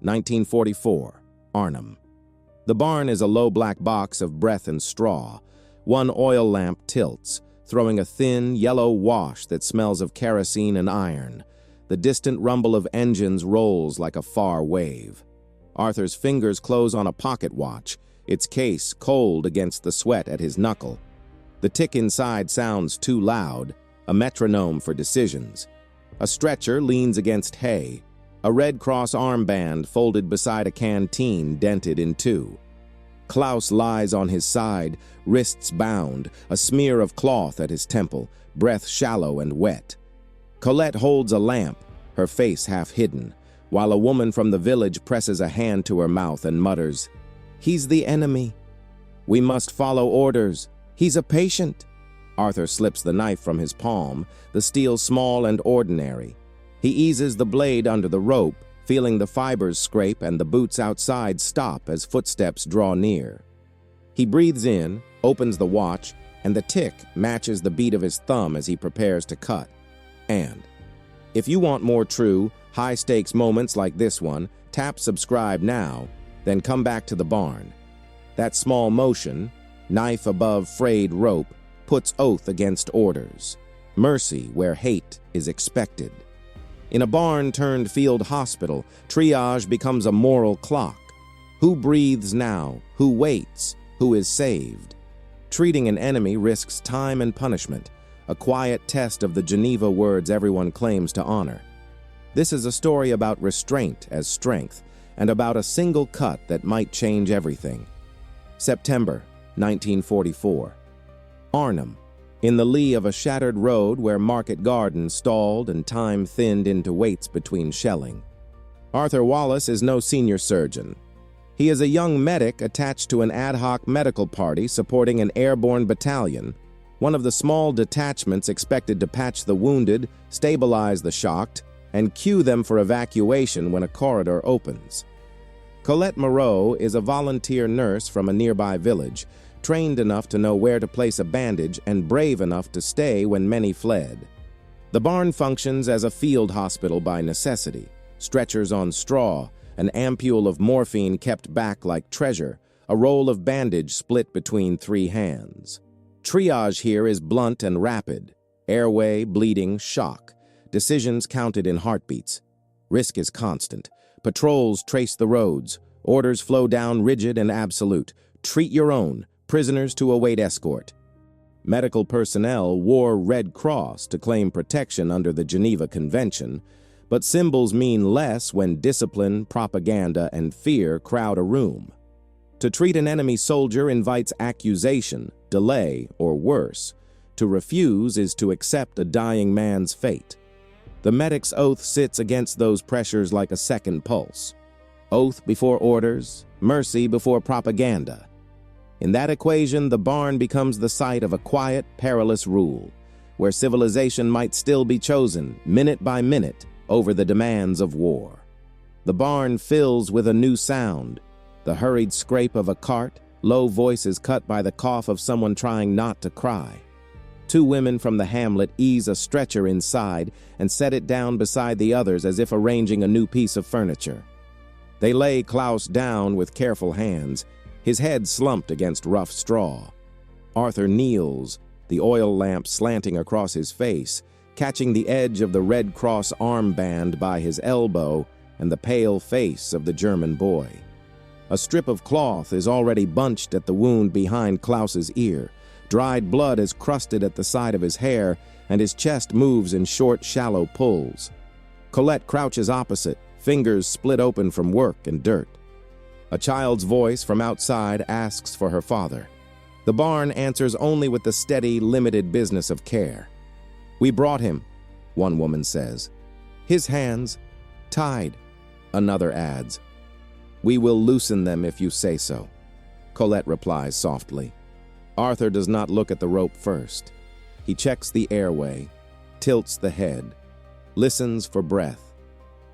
1944, Arnhem. The barn is a low black box of breath and straw. One oil lamp tilts, throwing a thin, yellow wash that smells of kerosene and iron. The distant rumble of engines rolls like a far wave. Arthur's fingers close on a pocket watch, its case cold against the sweat at his knuckle. The tick inside sounds too loud, a metronome for decisions. A stretcher leans against hay, a Red Cross armband folded beside a canteen dented in two. Klaus lies on his side, wrists bound, a smear of cloth at his temple, breath shallow and wet. Colette holds a lamp, her face half hidden, while a woman from the village presses a hand to her mouth and mutters, "He's the enemy. We must follow orders. He's a patient." Arthur slips the knife from his palm, the steel small and ordinary. He eases the blade under the rope, feeling the fibers scrape and the boots outside stop as footsteps draw near. He breathes in, opens the watch, and the tick matches the beat of his thumb as he prepares to cut. And if you want more true, high-stakes moments like this one, tap subscribe now, then come back to the barn. That small motion, knife above frayed rope, puts oath against orders. Mercy where hate is expected. In a barn-turned-field hospital, triage becomes a moral clock. Who breathes now? Who waits? Who is saved? Treating an enemy risks time and punishment, a quiet test of the Geneva words everyone claims to honor. This is a story about restraint as strength, and about a single cut that might change everything. September 1944. Arnhem, in the lee of a shattered road where market gardens stalled and time thinned into waits between shelling. Arthur Wallace is no senior surgeon. He is a young medic attached to an ad hoc medical party supporting an airborne battalion, one of the small detachments expected to patch the wounded, stabilize the shocked, and cue them for evacuation when a corridor opens. Colette Moreau is a volunteer nurse from a nearby village, trained enough to know where to place a bandage and brave enough to stay when many fled. The barn functions as a field hospital by necessity, stretchers on straw, an ampule of morphine kept back like treasure, a roll of bandage split between 3 hands. Triage here is blunt and rapid. Airway, bleeding, shock. Decisions counted in heartbeats. Risk is constant. Patrols trace the roads. Orders flow down rigid and absolute. Treat your own. Prisoners to await escort. Medical personnel wore Red Cross to claim protection under the Geneva Convention, but symbols mean less when discipline, propaganda, and fear crowd a room. To treat an enemy soldier invites accusation, delay, or worse. To refuse is to accept a dying man's fate. The medic's oath sits against those pressures like a second pulse. Oath before orders, mercy before propaganda. In that equation, the barn becomes the site of a quiet, perilous rule, where civilization might still be chosen, minute by minute, over the demands of war. The barn fills with a new sound, the hurried scrape of a cart, low voices cut by the cough of someone trying not to cry. 2 women from the hamlet ease a stretcher inside and set it down beside the others as if arranging a new piece of furniture. They lay Klaus down with careful hands, his head slumped against rough straw. Arthur kneels, the oil lamp slanting across his face, catching the edge of the Red Cross armband by his elbow and the pale face of the German boy. A strip of cloth is already bunched at the wound behind Klaus's ear. Dried blood is crusted at the side of his hair, and his chest moves in short, shallow pulls. Colette crouches opposite, fingers split open from work and dirt. A child's voice from outside asks for her father. The barn answers only with the steady, limited business of care. "We brought him," one woman says. "His hands tied," another adds. "We will loosen them if you say so," Colette replies softly. Arthur does not look at the rope first. He checks the airway, tilts the head, listens for breath,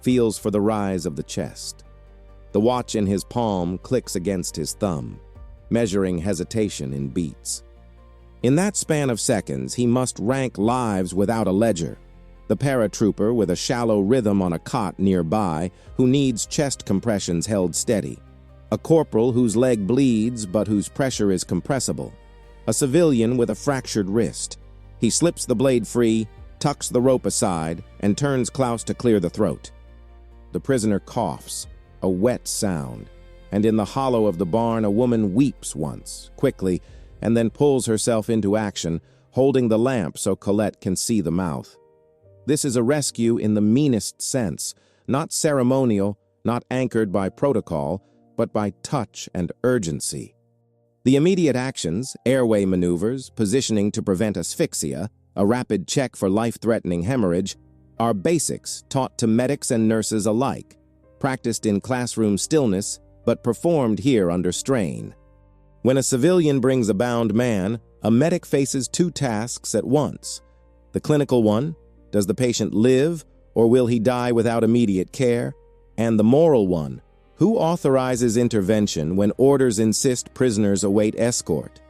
feels for the rise of the chest. The watch in his palm clicks against his thumb, measuring hesitation in beats. In that span of seconds, he must rank lives without a ledger. the paratrooper with a shallow rhythm on a cot nearby who needs chest compressions held steady, a corporal whose leg bleeds but whose pressure is compressible, a civilian with a fractured wrist. He slips the blade free, tucks the rope aside, and turns Klaus to clear the throat. The prisoner coughs, a wet sound, and in the hollow of the barn a woman weeps once, quickly, and then pulls herself into action, holding the lamp so Colette can see the mouth. This is a rescue in the meanest sense, not ceremonial, not anchored by protocol, but by touch and urgency. The immediate actions, airway maneuvers, positioning to prevent asphyxia, a rapid check for life-threatening hemorrhage, are basics taught to medics and nurses alike, practiced in classroom stillness, but performed here under strain. When a civilian brings a bound man, a medic faces two tasks at once. The clinical one, does the patient live, or will he die without immediate care? And the moral one, who authorizes intervention when orders insist prisoners await escort?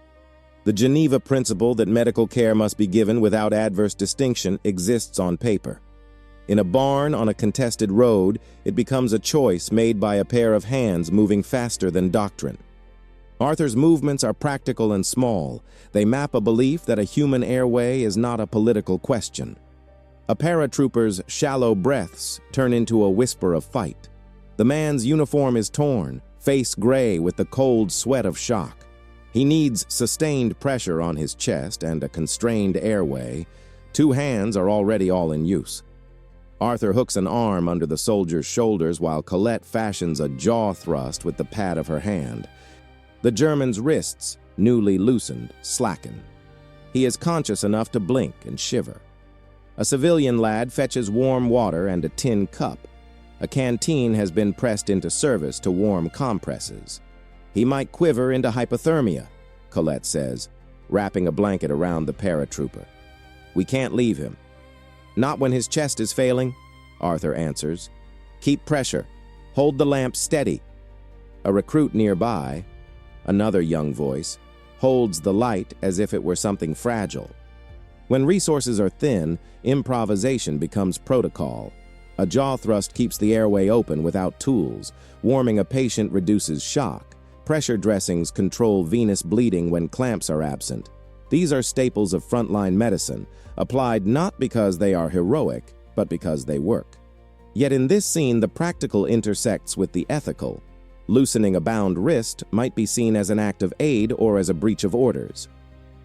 The Geneva principle that medical care must be given without adverse distinction exists on paper. In a barn on a contested road, it becomes a choice made by a pair of hands moving faster than doctrine. Arthur's movements are practical and small. They map a belief that a human airway is not a political question. A paratrooper's shallow breaths turn into a whisper of fight. The man's uniform is torn, face gray with the cold sweat of shock. He needs sustained pressure on his chest and a constrained airway. Two hands are already all in use. Arthur hooks an arm under the soldier's shoulders while Colette fashions a jaw thrust with the pad of her hand. The German's wrists, newly loosened, slacken. He is conscious enough to blink and shiver. A civilian lad fetches warm water and a tin cup. A canteen has been pressed into service to warm compresses. He might quiver into hypothermia, Colette says, wrapping a blanket around the paratrooper. We can't leave him. Not when his chest is failing, Arthur answers. Keep pressure. Hold the lamp steady. A recruit nearby, another young voice, holds the light as if it were something fragile. When resources are thin, improvisation becomes protocol. A jaw thrust keeps the airway open without tools. Warming a patient reduces shock. Pressure dressings control venous bleeding when clamps are absent. These are staples of frontline medicine, applied not because they are heroic, but because they work. Yet in this scene, the practical intersects with the ethical. Loosening a bound wrist might be seen as an act of aid or as a breach of orders.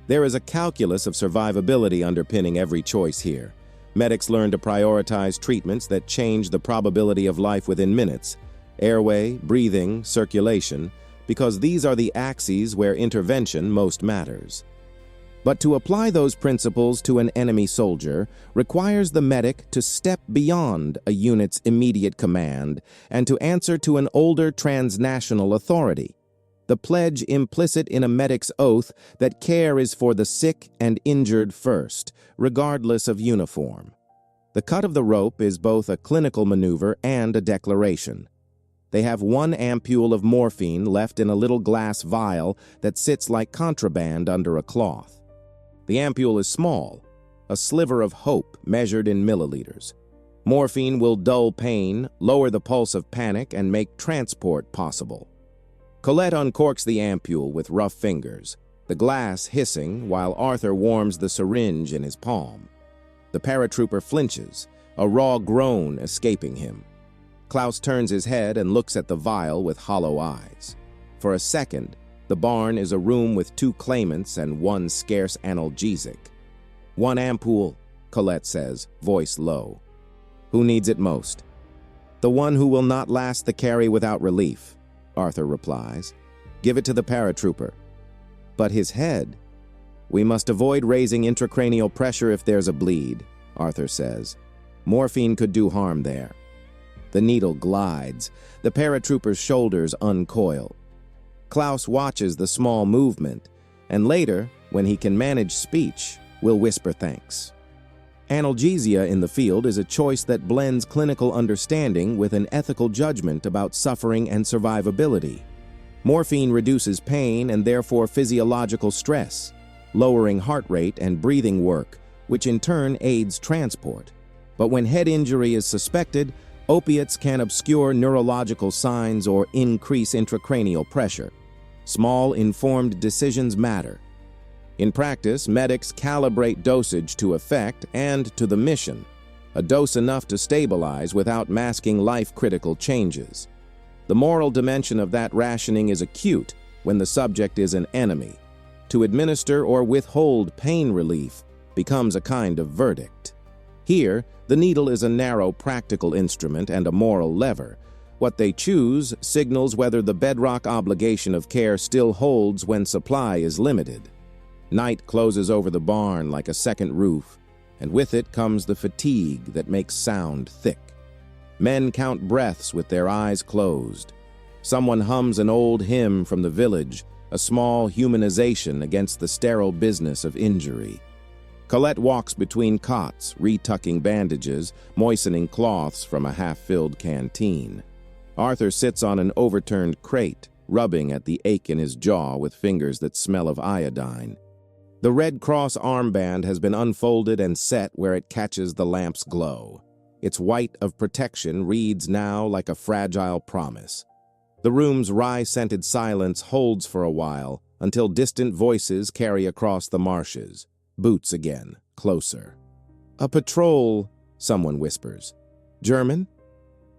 There is a calculus of survivability underpinning every choice here. Medics learn to prioritize treatments that change the probability of life within minutes. Airway, breathing, circulation, because these are the axes where intervention most matters. But to apply those principles to an enemy soldier requires the medic to step beyond a unit's immediate command and to answer to an older transnational authority. The pledge implicit in a medic's oath that care is for the sick and injured first, regardless of uniform. The cut of the rope is both a clinical maneuver and a declaration. They have one ampule of morphine left in a little glass vial that sits like contraband under a cloth. The ampule is small, a sliver of hope measured in milliliters. Morphine will dull pain, lower the pulse of panic, and make transport possible. Colette uncorks the ampule with rough fingers, the glass hissing while Arthur warms the syringe in his palm. The paratrooper flinches, a raw groan escaping him. Klaus turns his head and looks at the vial with hollow eyes. For a second, the barn is a room with two claimants and one scarce analgesic. One ampule, Colette says, voice low. Who needs it most? The one who will not last the carry without relief, Arthur replies. Give it to the paratrooper. But his head? We must avoid raising intracranial pressure if there's a bleed, Arthur says. Morphine could do harm there. The needle glides. The paratrooper's shoulders uncoil. Klaus watches the small movement, and later, when he can manage speech, will whisper thanks. Analgesia in the field is a choice that blends clinical understanding with an ethical judgment about suffering and survivability. Morphine reduces pain and therefore physiological stress, lowering heart rate and breathing work, which in turn aids transport. But when head injury is suspected, opiates can obscure neurological signs or increase intracranial pressure. Small, informed decisions matter. In practice, medics calibrate dosage to effect and to the mission, a dose enough to stabilize without masking life-critical changes. The moral dimension of that rationing is acute when the subject is an enemy. To administer or withhold pain relief becomes a kind of verdict. Here, the needle is a narrow practical instrument and a moral lever. What they choose signals whether the bedrock obligation of care still holds when supply is limited. Night closes over the barn like a second roof, and with it comes the fatigue that makes sound thick. Men count breaths with their eyes closed. Someone hums an old hymn from the village, a small humanization against the sterile business of injury. Colette walks between cots, retucking bandages, moistening cloths from a half-filled canteen. Arthur sits on an overturned crate, rubbing at the ache in his jaw with fingers that smell of iodine. The Red Cross armband has been unfolded and set where it catches the lamp's glow. Its white of protection reads now like a fragile promise. The room's rye-scented silence holds for a while until distant voices carry across the marshes. Boots again, closer. "A patrol," someone whispers. "German?"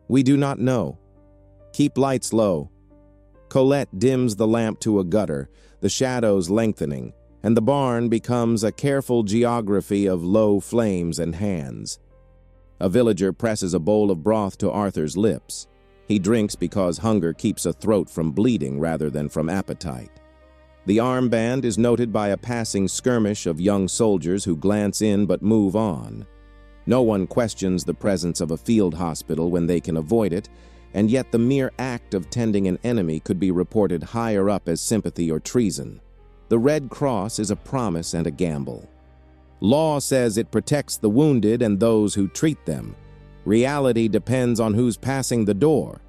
"We do not know." "Keep lights low." Colette dims the lamp to a gutter, the shadows lengthening, and the barn becomes a careful geography of low flames and hands. A villager presses a bowl of broth to Arthur's lips. He drinks because hunger keeps a throat from bleeding rather than from appetite. The armband is noted by a passing skirmish of young soldiers who glance in but move on. No one questions the presence of a field hospital when they can avoid it, and yet the mere act of tending an enemy could be reported higher up as sympathy or treason. The Red Cross is a promise and a gamble. Law says it protects the wounded and those who treat them. Reality depends on who's passing the door.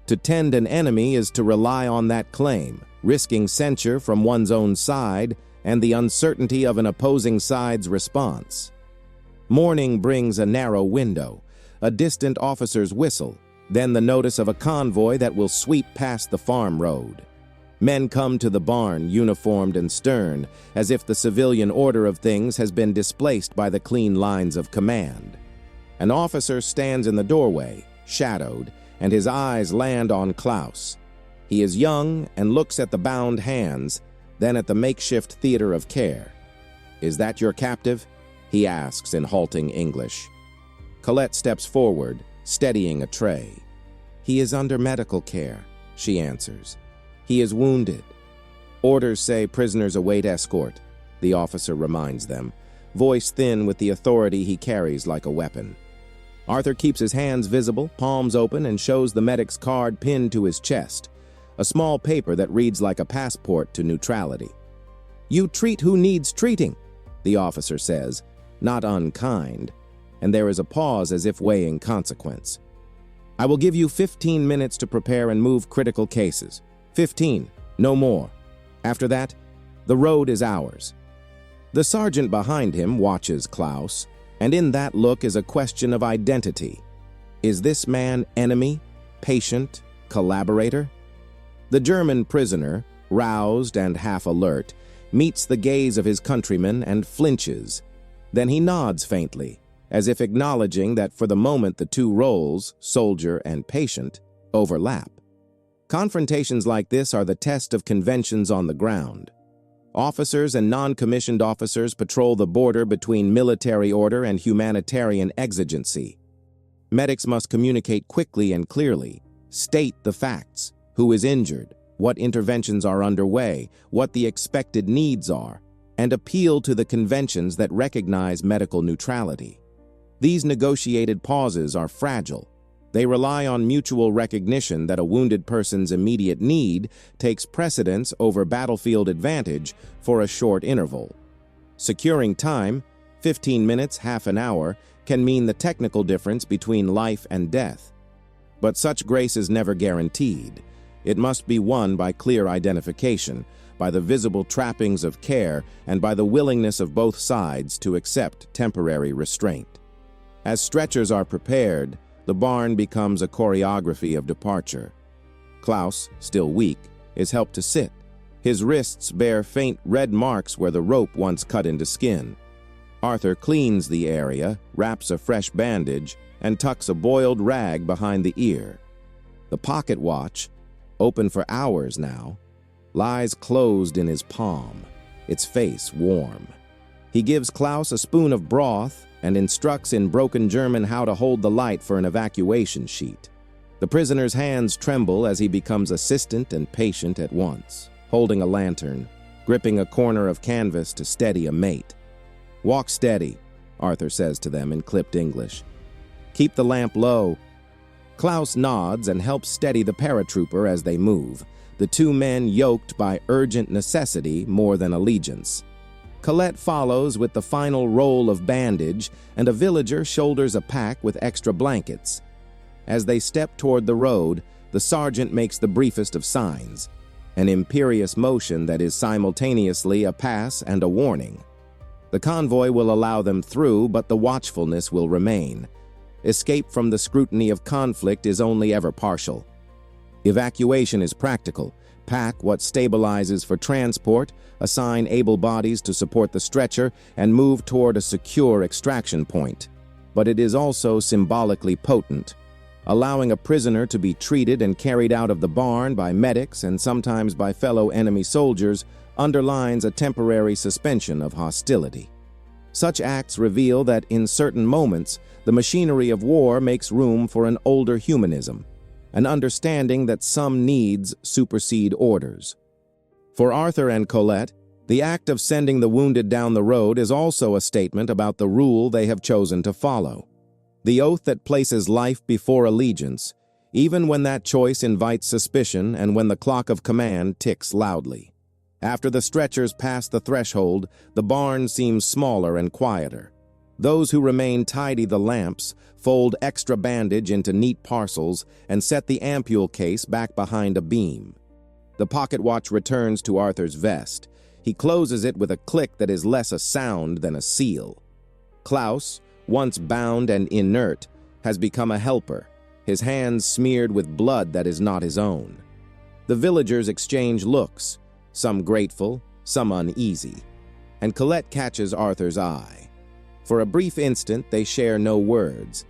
To tend an enemy is to rely on that claim, risking censure from one's own side and the uncertainty of an opposing side's response. Morning brings a narrow window, a distant officer's whistle, then the notice of a convoy that will sweep past the farm road. Men come to the barn, uniformed and stern, as if the civilian order of things has been displaced by the clean lines of command. An officer stands in the doorway, shadowed, and his eyes land on Klaus. He is young and looks at the bound hands, then at the makeshift theater of care. "Is that your captive?" he asks in halting English. Colette steps forward, steadying a tray. "He is under medical care," she answers. "He is wounded." "Orders say prisoners await escort," the officer reminds them, voice thin with the authority he carries like a weapon. Arthur keeps his hands visible, palms open, and shows the medic's card pinned to his chest, a small paper that reads like a passport to neutrality. "You treat who needs treating," the officer says, not unkind, and there is a pause as if weighing consequence. "I will give you 15 minutes to prepare and move critical cases. 15, no more. After that, the road is ours." The sergeant behind him watches Klaus, and in that look is a question of identity. Is this man enemy, patient, collaborator? The German prisoner, roused and half alert, meets the gaze of his countrymen and flinches. Then he nods faintly, as if acknowledging that for the moment the two roles, soldier and patient, overlap. Confrontations like this are the test of conventions on the ground. Officers and non-commissioned officers patrol the border between military order and humanitarian exigency. Medics must communicate quickly and clearly, state the facts, who is injured, what interventions are underway, what the expected needs are, and appeal to the conventions that recognize medical neutrality. These negotiated pauses are fragile. They rely on mutual recognition that a wounded person's immediate need takes precedence over battlefield advantage for a short interval. Securing time, 15 minutes, half an hour, can mean the technical difference between life and death. But such grace is never guaranteed. It must be won by clear identification, by the visible trappings of care, and by the willingness of both sides to accept temporary restraint. As stretchers are prepared, the barn becomes a choreography of departure. Klaus, still weak, is helped to sit. His wrists bear faint red marks where the rope once cut into skin. Arthur cleans the area, wraps a fresh bandage, and tucks a boiled rag behind the ear. The pocket watch, open for hours now, lies closed in his palm, its face warm. He gives Klaus a spoon of broth and instructs in broken German how to hold the light for an evacuation sheet. The prisoner's hands tremble as he becomes assistant and patient at once, holding a lantern, gripping a corner of canvas to steady a mate. "Walk steady," Arthur says to them in clipped English. "Keep the lamp low." Klaus nods and helps steady the paratrooper as they move, the two men yoked by urgent necessity more than allegiance. Colette follows with the final roll of bandage, and a villager shoulders a pack with extra blankets. As they step toward the road, the sergeant makes the briefest of signs, an imperious motion that is simultaneously a pass and a warning. The convoy will allow them through, but the watchfulness will remain. Escape from the scrutiny of conflict is only ever partial. Evacuation is practical. Pack what stabilizes for transport, assign able bodies to support the stretcher, and move toward a secure extraction point. But it is also symbolically potent. Allowing a prisoner to be treated and carried out of the barn by medics and sometimes by fellow enemy soldiers underlines a temporary suspension of hostility. Such acts reveal that in certain moments, the machinery of war makes room for an older humanism, an understanding that some needs supersede orders. For Arthur and Colette, the act of sending the wounded down the road is also a statement about the rule they have chosen to follow. The oath that places life before allegiance, even when that choice invites suspicion and when the clock of command ticks loudly. After the stretchers pass the threshold, the barn seems smaller and quieter. Those who remain tidy the lamps, fold extra bandage into neat parcels, and set the ampule case back behind a beam. The pocket watch returns to Arthur's vest. He closes it with a click that is less a sound than a seal. Klaus, once bound and inert, has become a helper, his hands smeared with blood that is not his own. The villagers exchange looks, some grateful, some uneasy, and Colette catches Arthur's eye. For a brief instant, they share no words,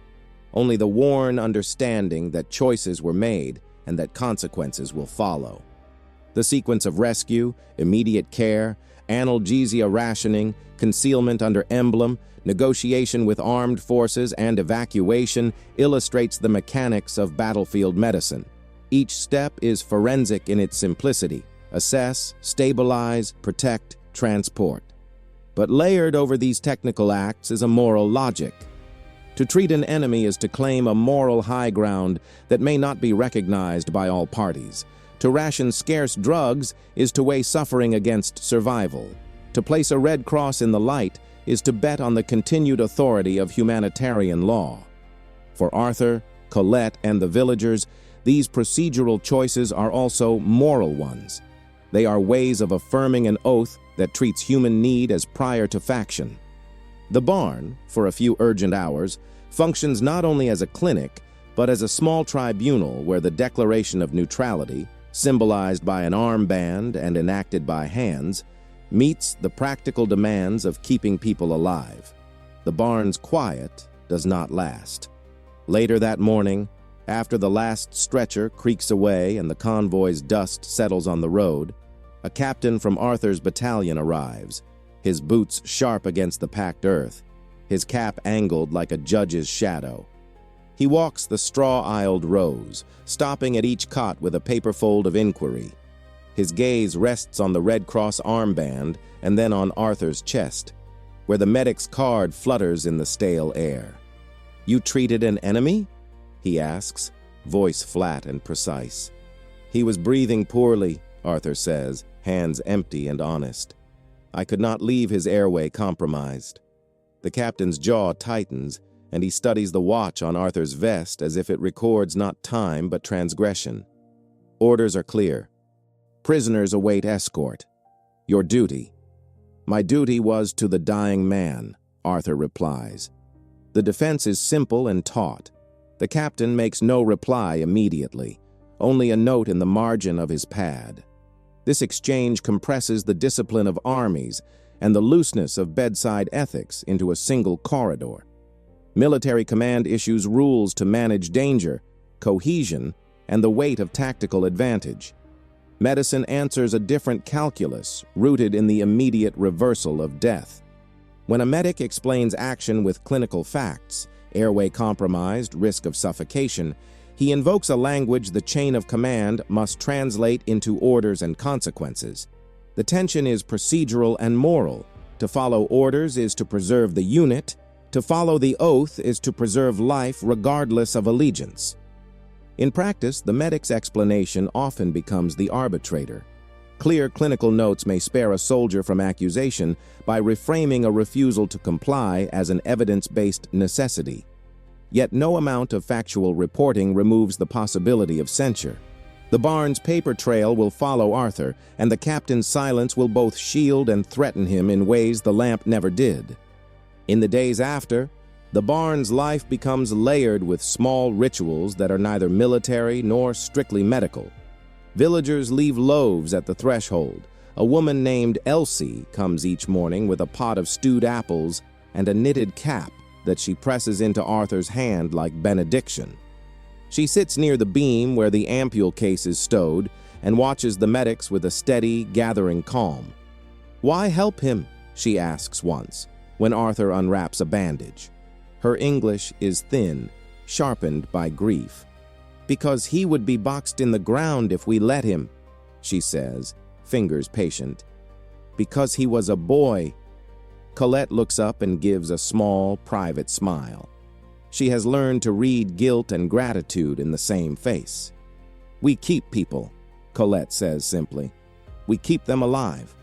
only the worn understanding that choices were made and that consequences will follow. The sequence of rescue, immediate care, analgesia rationing, concealment under emblem, negotiation with armed forces, and evacuation illustrates the mechanics of battlefield medicine. Each step is forensic in its simplicity: assess, stabilize, protect, transport. But layered over these technical acts is a moral logic. To treat an enemy is to claim a moral high ground that may not be recognized by all parties. To ration scarce drugs is to weigh suffering against survival. To place a red cross in the light is to bet on the continued authority of humanitarian law. For Arthur, Colette, and the villagers, these procedural choices are also moral ones. They are ways of affirming an oath that treats human need as prior to faction. The barn, for a few urgent hours, functions not only as a clinic, but as a small tribunal where the declaration of neutrality, symbolized by an armband and enacted by hands, meets the practical demands of keeping people alive. The barn's quiet does not last. Later that morning, after the last stretcher creaks away and the convoy's dust settles on the road, a captain from Arthur's battalion arrives, his boots sharp against the packed earth, his cap angled like a judge's shadow. He walks the straw-aisled rows, stopping at each cot with a paper fold of inquiry. His gaze rests on the Red Cross armband and then on Arthur's chest, where the medic's card flutters in the stale air. "You treated an enemy?" he asks, voice flat and precise. "He was breathing poorly," Arthur says, hands empty and honest. "I could not leave his airway compromised." The captain's jaw tightens, and he studies the watch on Arthur's vest as if it records not time but transgression. Orders are clear. Prisoners await escort. Your duty. My duty was to the dying man, Arthur replies. The defense is simple and taut. The captain makes no reply immediately, only a note in the margin of his pad. This exchange compresses the discipline of armies and the looseness of bedside ethics into a single corridor. Military command issues rules to manage danger, cohesion, and the weight of tactical advantage. Medicine answers a different calculus, rooted in the immediate reversal of death. When a medic explains action with clinical facts, airway compromised, risk of suffocation, he invokes a language the chain of command must translate into orders and consequences. The tension is procedural and moral. To follow orders is to preserve the unit. To follow the oath is to preserve life regardless of allegiance. In practice, the medic's explanation often becomes the arbitrator. Clear clinical notes may spare a soldier from accusation by reframing a refusal to comply as an evidence-based necessity. Yet no amount of factual reporting removes the possibility of censure. The Barnes paper trail will follow Arthur, and the captain's silence will both shield and threaten him in ways the lamp never did. In the days after, the Barnes life becomes layered with small rituals that are neither military nor strictly medical. Villagers leave loaves at the threshold. A woman named Elsie comes each morning with a pot of stewed apples and a knitted cap that she presses into Arthur's hand like benediction. She sits near the beam where the ampule case is stowed and watches the medics with a steady, gathering calm. "Why help him?" she asks once, when Arthur unwraps a bandage. Her English is thin, sharpened by grief. "Because he would be boxed in the ground if we let him," she says, fingers patient. "Because he was a boy." Colette looks up and gives a small, private smile. She has learned to read guilt and gratitude in the same face. "We keep people," Colette says simply. "We keep them alive."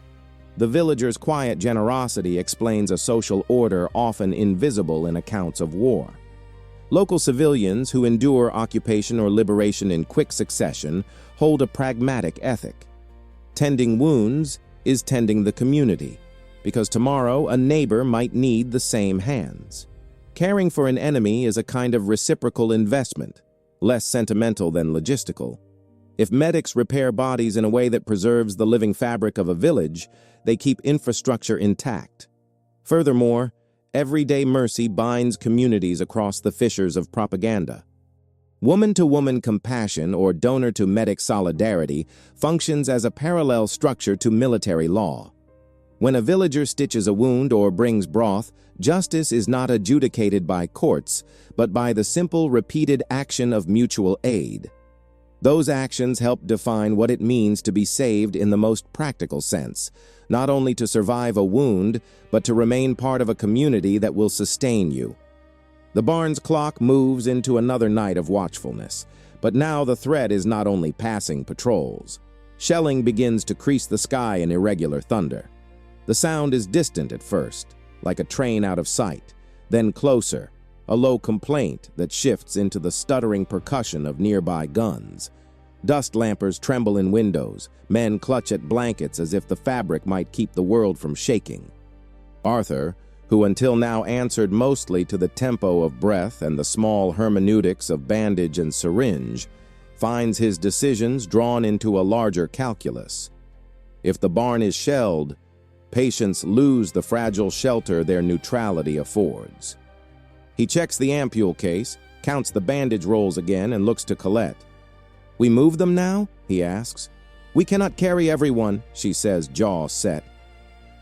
The villagers' quiet generosity explains a social order often invisible in accounts of war. Local civilians who endure occupation or liberation in quick succession hold a pragmatic ethic. Tending wounds is tending the community, because tomorrow a neighbor might need the same hands. Caring for an enemy is a kind of reciprocal investment, less sentimental than logistical. If medics repair bodies in a way that preserves the living fabric of a village, they keep infrastructure intact. Furthermore, everyday mercy binds communities across the fissures of propaganda. Woman-to-woman compassion, or donor-to-medic solidarity, functions as a parallel structure to military law. When a villager stitches a wound or brings broth, justice is not adjudicated by courts, but by the simple, repeated action of mutual aid. Those actions help define what it means to be saved in the most practical sense, not only to survive a wound, but to remain part of a community that will sustain you. The Barnes clock moves into another night of watchfulness, but now the threat is not only passing patrols. Shelling begins to crease the sky in irregular thunder. The sound is distant at first, like a train out of sight, then closer, a low complaint that shifts into the stuttering percussion of nearby guns. Dust lampers tremble in windows, men clutch at blankets as if the fabric might keep the world from shaking. Arthur, who until now answered mostly to the tempo of breath and the small hermeneutics of bandage and syringe, finds his decisions drawn into a larger calculus. If the barn is shelled, patients lose the fragile shelter their neutrality affords. He checks the ampule case, counts the bandage rolls again, and looks to Colette. "We move them now?" he asks. "We cannot carry everyone," she says, jaw set.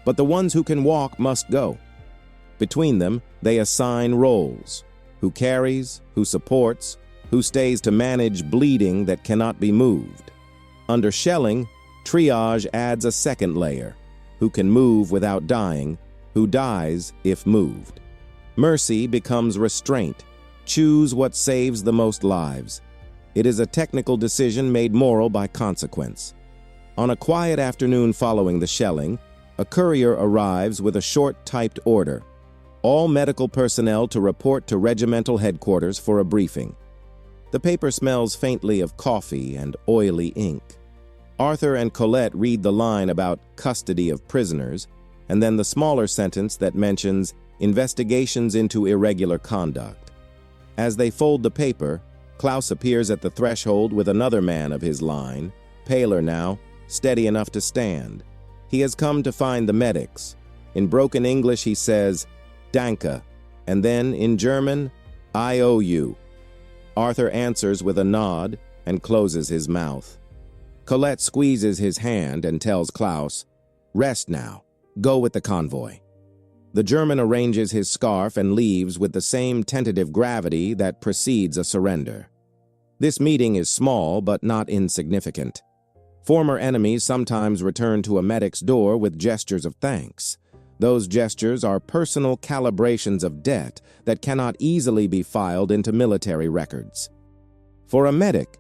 "But the ones who can walk must go." Between them, they assign roles: who carries, who supports, who stays to manage bleeding that cannot be moved. Under shelling, triage adds a second layer: who can move without dying, who dies if moved. Mercy becomes restraint. Choose what saves the most lives. It is a technical decision made moral by consequence. On a quiet afternoon following the shelling, a courier arrives with a short typed order: all medical personnel to report to regimental headquarters for a briefing. The paper smells faintly of coffee and oily ink. Arthur and Colette read the line about custody of prisoners, and then the smaller sentence that mentions Investigations into irregular conduct. As they fold the paper, Klaus appears at the threshold with another man of his line, paler now, steady enough to stand. He has come to find the medics. In broken English he says, "Danke," and then in German, "I owe you." Arthur answers with a nod and closes his mouth. Colette squeezes his hand and tells Klaus, "Rest now. Go with the convoy." The German arranges his scarf and leaves with the same tentative gravity that precedes a surrender. This meeting is small but not insignificant. Former enemies sometimes return to a medic's door with gestures of thanks. Those gestures are personal calibrations of debt that cannot easily be filed into military records. For a medic,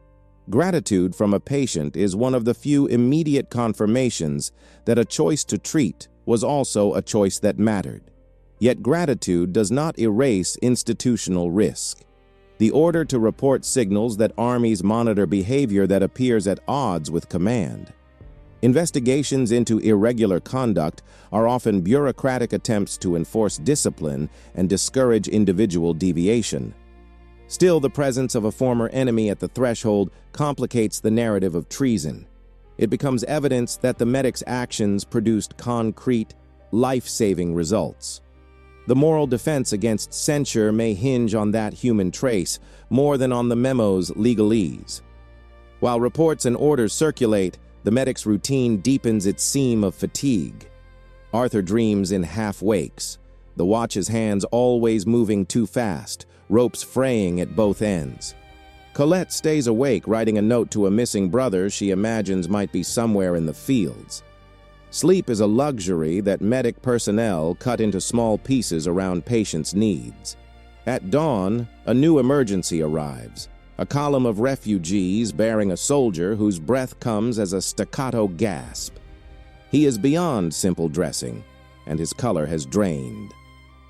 gratitude from a patient is one of the few immediate confirmations that a choice to treat was also a choice that mattered. Yet gratitude does not erase institutional risk. The order to report signals that armies monitor behavior that appears at odds with command. Investigations into irregular conduct are often bureaucratic attempts to enforce discipline and discourage individual deviation. Still, the presence of a former enemy at the threshold complicates the narrative of treason. It becomes evidence that the medic's actions produced concrete, life-saving results. The moral defense against censure may hinge on that human trace more than on the memo's legalese. While reports and orders circulate, the medic's routine deepens its seam of fatigue. Arthur dreams in half-wakes, the watch's hands always moving too fast, ropes fraying at both ends. Colette stays awake, writing a note to a missing brother she imagines might be somewhere in the fields. Sleep is a luxury that medic personnel cut into small pieces around patients' needs. At dawn, a new emergency arrives, a column of refugees bearing a soldier whose breath comes as a staccato gasp. He is beyond simple dressing, and his color has drained.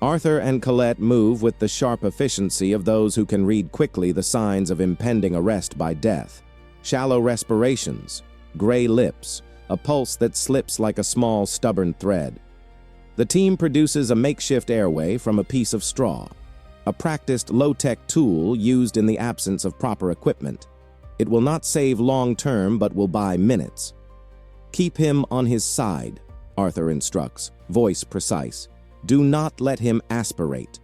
Arthur and Colette move with the sharp efficiency of those who can read quickly the signs of impending arrest by death. Shallow respirations, gray lips, a pulse that slips like a small, stubborn thread. The team produces a makeshift airway from a piece of straw, a practiced low-tech tool used in the absence of proper equipment. It will not save long-term, but will buy minutes. "Keep him on his side," Arthur instructs, voice precise. "Do not let him aspirate."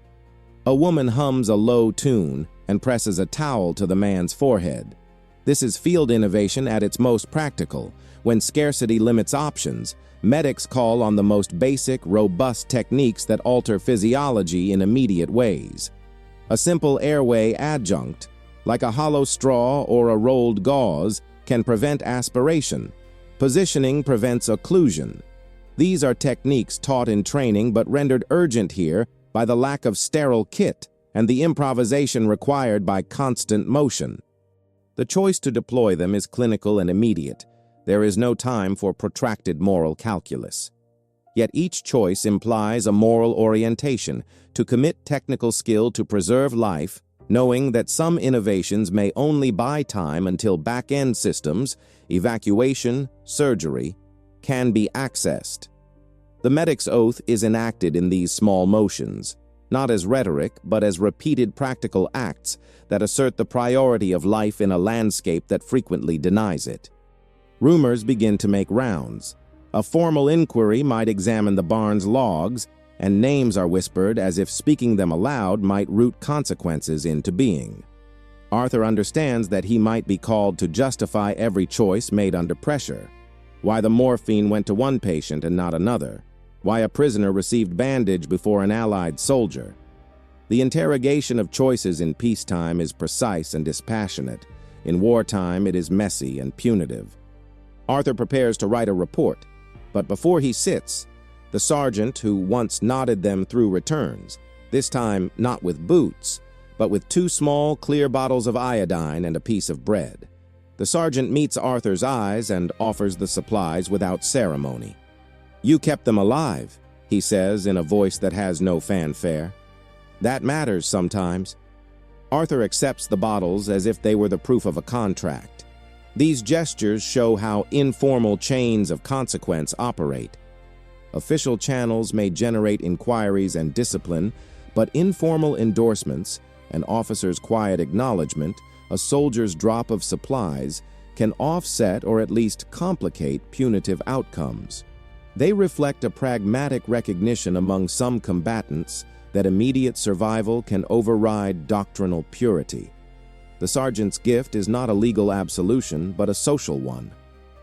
A woman hums a low tune and presses a towel to the man's forehead. This is field innovation at its most practical. When scarcity limits options, medics call on the most basic, robust techniques that alter physiology in immediate ways. A simple airway adjunct, like a hollow straw or a rolled gauze, can prevent aspiration. Positioning prevents occlusion. These are techniques taught in training but rendered urgent here by the lack of sterile kit and the improvisation required by constant motion. The choice to deploy them is clinical and immediate. There is no time for protracted moral calculus. Yet each choice implies a moral orientation to commit technical skill to preserve life, knowing that some innovations may only buy time until back-end systems, evacuation, surgery, can be accessed. The medic's oath is enacted in these small motions, not as rhetoric, but as repeated practical acts that assert the priority of life in a landscape that frequently denies it. Rumors begin to make rounds. A formal inquiry might examine the barn's logs, and names are whispered as if speaking them aloud might root consequences into being. Arthur understands that he might be called to justify every choice made under pressure. Why the morphine went to one patient and not another. Why a prisoner received bandage before an Allied soldier. The interrogation of choices in peacetime is precise and dispassionate. In wartime, it is messy and punitive. Arthur prepares to write a report, but before he sits, the sergeant who once nodded them through returns, this time not with boots, but with 2 small, clear bottles of iodine and a piece of bread. The sergeant meets Arthur's eyes and offers the supplies without ceremony. "You kept them alive," he says in a voice that has no fanfare. "That matters sometimes." Arthur accepts the bottles as if they were the proof of a contract. These gestures show how informal chains of consequence operate. Official channels may generate inquiries and discipline, but informal endorsements, an officer's quiet acknowledgement, a soldier's drop of supplies, can offset or at least complicate punitive outcomes. They reflect a pragmatic recognition among some combatants that immediate survival can override doctrinal purity. The sergeant's gift is not a legal absolution, but a social one,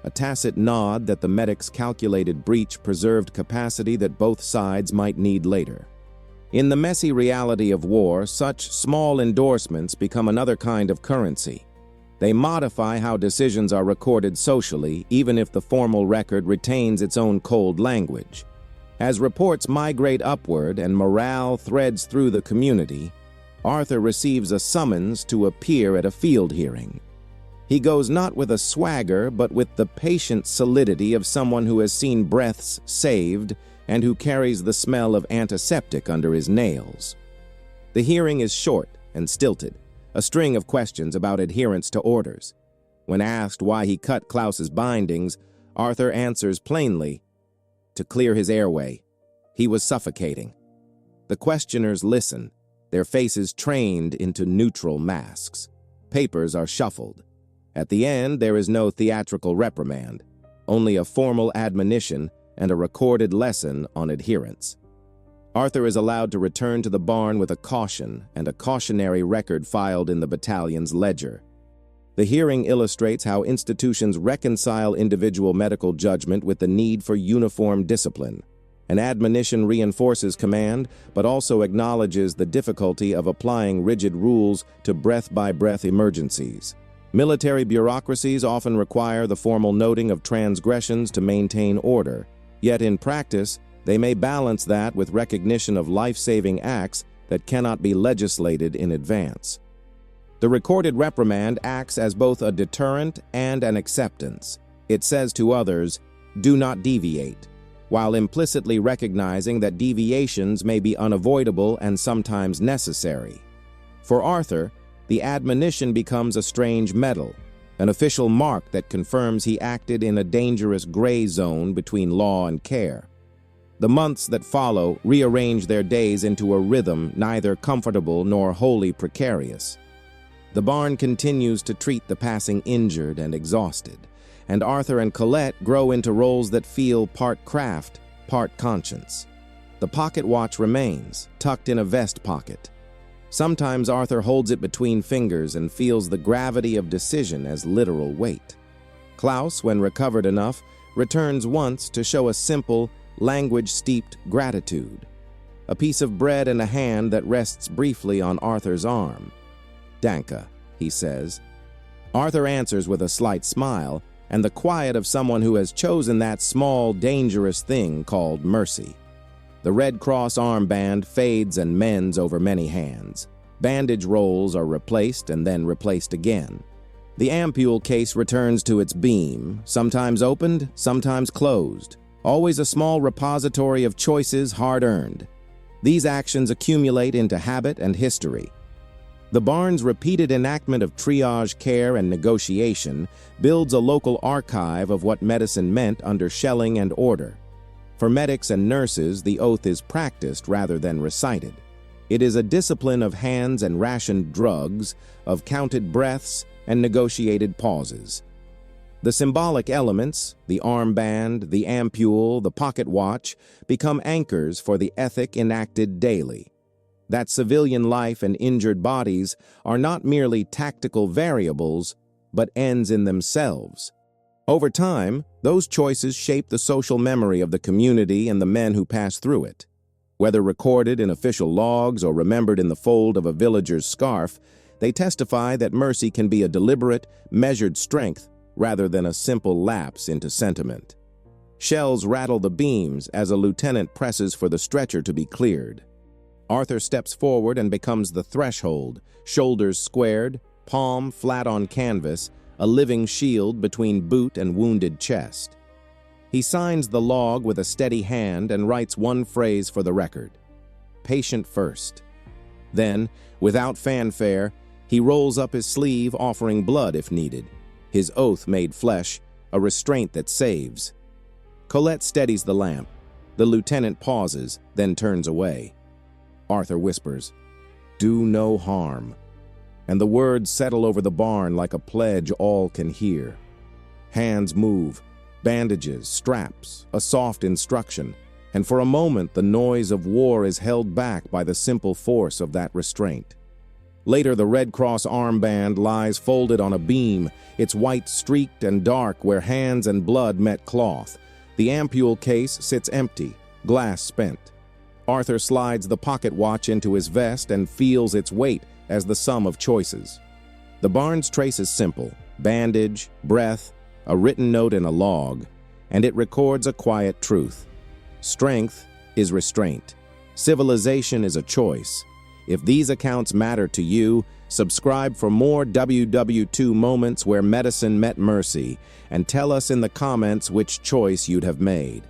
a tacit nod that the medic's calculated breach preserved capacity that both sides might need later. In the messy reality of war, such small endorsements become another kind of currency. They modify how decisions are recorded socially, even if the formal record retains its own cold language. As reports migrate upward and morale threads through the community, Arthur receives a summons to appear at a field hearing. He goes not with a swagger, but with the patient solidity of someone who has seen breaths saved and who carries the smell of antiseptic under his nails. The hearing is short and stilted, a string of questions about adherence to orders. When asked why he cut Klaus's bindings, Arthur answers plainly, to clear his airway. He was suffocating. The questioners listen, their faces trained into neutral masks. Papers are shuffled. At the end, there is no theatrical reprimand, only a formal admonition and a recorded lesson on adherence. Arthur is allowed to return to the barn with a caution and a cautionary record filed in the battalion's ledger. The hearing illustrates how institutions reconcile individual medical judgment with the need for uniform discipline. An admonition reinforces command, but also acknowledges the difficulty of applying rigid rules to breath-by-breath emergencies. Military bureaucracies often require the formal noting of transgressions to maintain order, yet in practice, they may balance that with recognition of life-saving acts that cannot be legislated in advance. The recorded reprimand acts as both a deterrent and an acceptance. It says to others, "Do not deviate," while implicitly recognizing that deviations may be unavoidable and sometimes necessary. For Arthur, the admonition becomes a strange medal, an official mark that confirms he acted in a dangerous gray zone between law and care. The months that follow rearrange their days into a rhythm neither comfortable nor wholly precarious. The barn continues to treat the passing injured and exhausted, and Arthur and Colette grow into roles that feel part craft, part conscience. The pocket watch remains, tucked in a vest pocket. Sometimes Arthur holds it between fingers and feels the gravity of decision as literal weight. Klaus, when recovered enough, returns once to show a simple, language-steeped gratitude. A piece of bread and a hand that rests briefly on Arthur's arm. "Danke," he says. Arthur answers with a slight smile and the quiet of someone who has chosen that small, dangerous thing called mercy. The Red Cross armband fades and mends over many hands. Bandage rolls are replaced and then replaced again. The ampule case returns to its beam, sometimes opened, sometimes closed. Always a small repository of choices hard-earned. These actions accumulate into habit and history. The barn's repeated enactment of triage, care, and negotiation builds a local archive of what medicine meant under shelling and order. For medics and nurses, the oath is practiced rather than recited. It is a discipline of hands and rationed drugs, of counted breaths and negotiated pauses. The symbolic elements, the armband, the ampule, the pocket watch, become anchors for the ethic enacted daily. That civilian life and injured bodies are not merely tactical variables, but ends in themselves. Over time, those choices shape the social memory of the community and the men who pass through it. Whether recorded in official logs or remembered in the fold of a villager's scarf, they testify that mercy can be a deliberate, measured strength rather than a simple lapse into sentiment. Shells rattle the beams as a lieutenant presses for the stretcher to be cleared. Arthur steps forward and becomes the threshold, shoulders squared, palm flat on canvas, a living shield between boot and wounded chest. He signs the log with a steady hand and writes one phrase for the record: patient first. Then, without fanfare, he rolls up his sleeve, offering blood if needed. His oath made flesh, a restraint that saves. Colette steadies the lamp. The lieutenant pauses, then turns away. Arthur whispers, "Do no harm." And the words settle over the barn like a pledge all can hear. Hands move, bandages, straps, a soft instruction, and for a moment the noise of war is held back by the simple force of that restraint. Later, the Red Cross armband lies folded on a beam, its white streaked and dark where hands and blood met cloth. The ampule case sits empty, glass spent. Arthur slides the pocket watch into his vest and feels its weight as the sum of choices. The barn's trace is simple: bandage, breath, a written note in a log, and it records a quiet truth. Strength is restraint. Civilization is a choice. If these accounts matter to you, subscribe for more WW2 moments where medicine met mercy, and tell us in the comments which choice you'd have made.